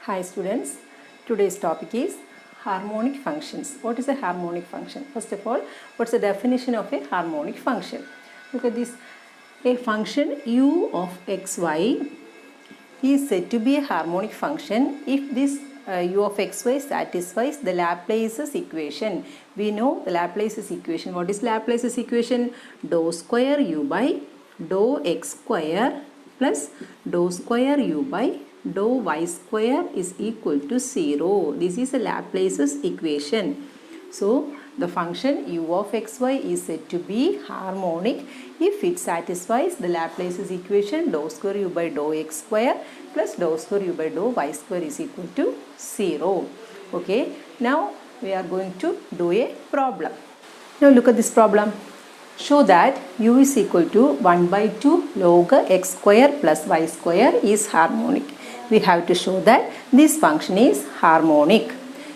Hi students, today's topic is harmonic functions. What is a harmonic function? First of all, what's the definition of a harmonic function? Look at this. A function u of xy is said to be a harmonic function if this u of xy satisfies the Laplace's equation. We know the Laplace's equation. What is Laplace's equation? Dou square u by dou x square plus dou square u by dou y square is equal to 0. This is a Laplace's equation. So the function u of xy is said to be harmonic if it satisfies the Laplace's equation dou square u by dou x square plus dou square u by dou y square is equal to 0. Okay, now we are going to do a problem. Now look at this problem. Show that u is equal to 1 by 2 log x square plus y square is harmonic. We have to show that this function is harmonic.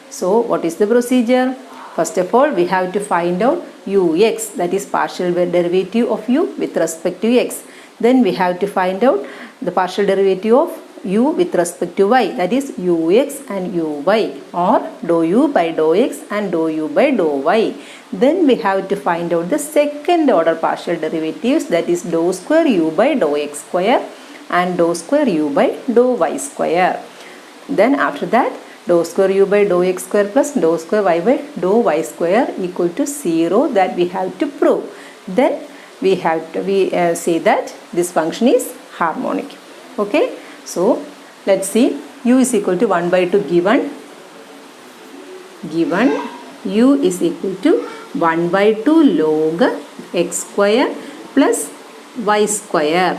So what is the procedure? First of all, we have to find out ux, that is partial derivative of u with respect to x. Then we have to find out the partial derivative of u with respect to y, that is ux and uy, or dou u by dou x and dou u by dou y. Then we have to find out the second order partial derivatives, that is dou square u by dou x square and dou square u by dou y square. Then after that, dou square u by dou x square plus dou square y by dou y square equal to 0, that we have to prove. Then we say that this function is harmonic. Okay, so let's see. U is equal to 1 by 2 given u is equal to 1 by 2 log x square plus y square.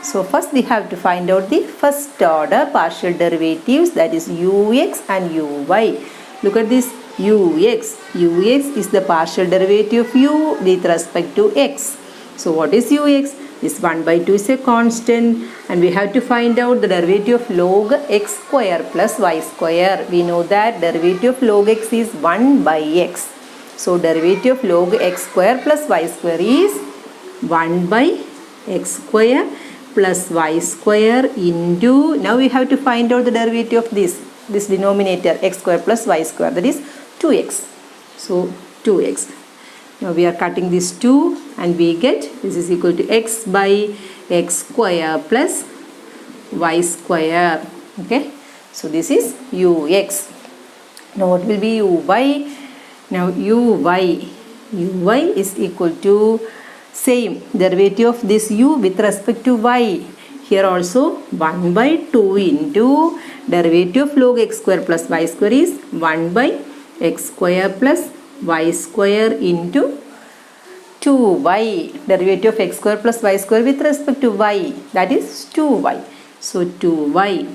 So first we have to find out the first order partial derivatives, that is ux and uy. Look at this ux. Ux is the partial derivative of u with respect to x. So what is ux? This 1 by 2 is a constant, and we have to find out the derivative of log x square plus y square. We know that derivative of log x is 1 by x. So derivative of log x square plus y square is 1 by x square plus y square into, now we have to find out the derivative of this denominator x square plus y square, that is 2x. So 2x. Now we are cutting this 2 and we get this is equal to x by x square plus y square. Okay, so this is ux. Now what will be uy? Now uy is equal to same derivative of this u with respect to y. Here also 1 by 2 into derivative of log x square plus y square is 1 by x square plus y square into 2y. Derivative of x square plus y square with respect to y, that is 2y. So 2y.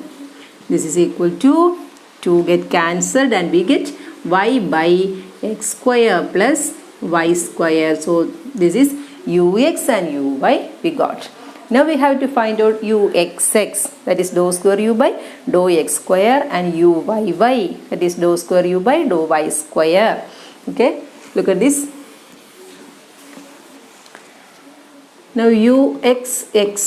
This is equal to 2 get cancelled and we get y by x square plus y square. So this is ux and uy we got. Now we have to find out uxx, that is dou square u by dou x square, and uyy, that is dou square u by dou y square. Okay, look at this. Now uxx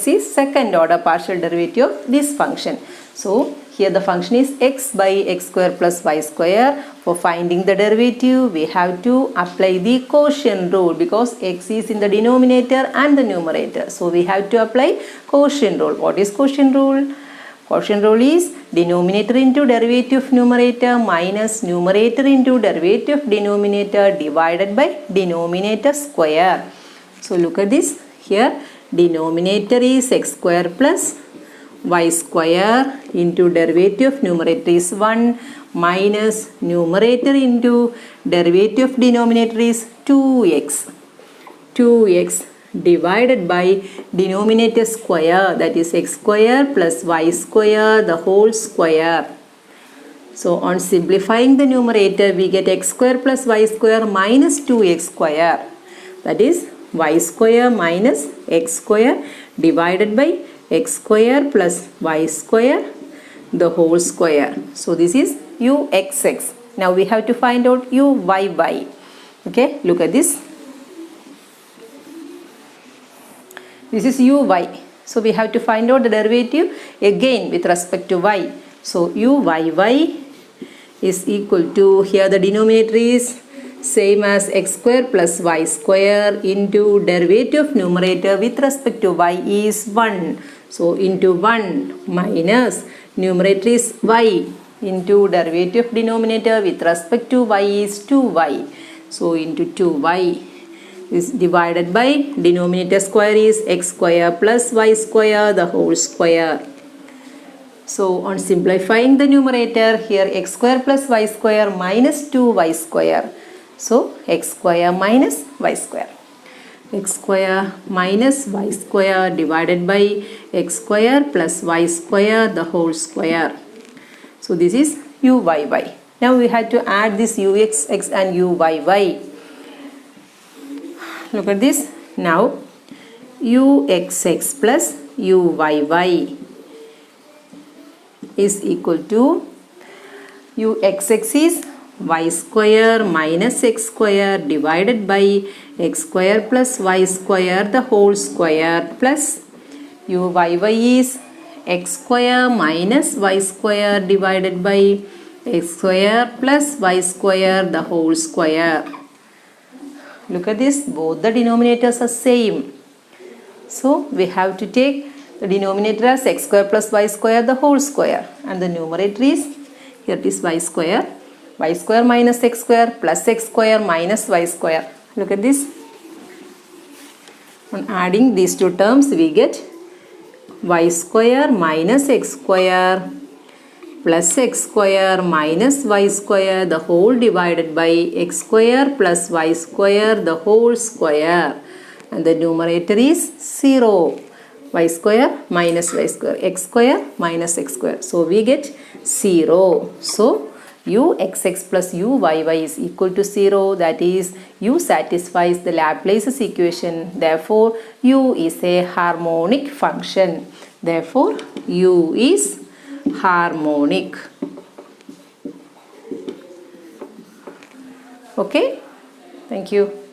is second order partial derivative of this function. So here the function is x by x square plus y square. For finding the derivative, we have to apply the quotient rule because x is in the denominator and the numerator. So we have to apply quotient rule. What is quotient rule? Quotient rule is denominator into derivative of numerator minus numerator into derivative of denominator divided by denominator square. So look at this. Here denominator is x square plus y square into derivative of numerator is 1 minus numerator into derivative of denominator is 2x divided by denominator square, that is x square plus y square the whole square. So on simplifying the numerator we get x square plus y square minus 2x square, that is y square minus x square divided by x square plus y square the whole square. So this is uxx. Now we have to find out uyy. Okay, look at this. This is uy. So we have to find out the derivative again with respect to y. So uyy is equal to, here the denominator is same as x square plus y square into derivative of numerator with respect to y is 1. So into 1 minus numerator is y into derivative denominator with respect to y is 2y. So into 2y is divided by denominator square is x square plus y square the whole square. So on simplifying the numerator, here x square plus y square minus 2y square. So x square minus y square. X square minus y square divided by x square plus y square the whole square. So this is uyy. Now we have to add this uxx and uyy. Look at this. Now uxx plus uyy is equal to, uxx is y square minus x square divided by x square plus y square the whole square plus uyy is x square minus y square divided by x square plus y square the whole square. Look at this, both the denominators are same. So we have to take the denominator as x square plus y square the whole square, and the numerator is, here it is y square minus x square plus x square minus y square. Look at this. On adding these two terms we get y square minus x square plus x square minus y square the whole divided by x square plus y square the whole square, and the numerator is 0. Y square minus y square, x square minus x square. So we get 0. So uxx plus uyy is equal to 0. That is, u satisfies the Laplace's equation. Therefore, u is a harmonic function. Therefore, u is harmonic. Okay? Thank you.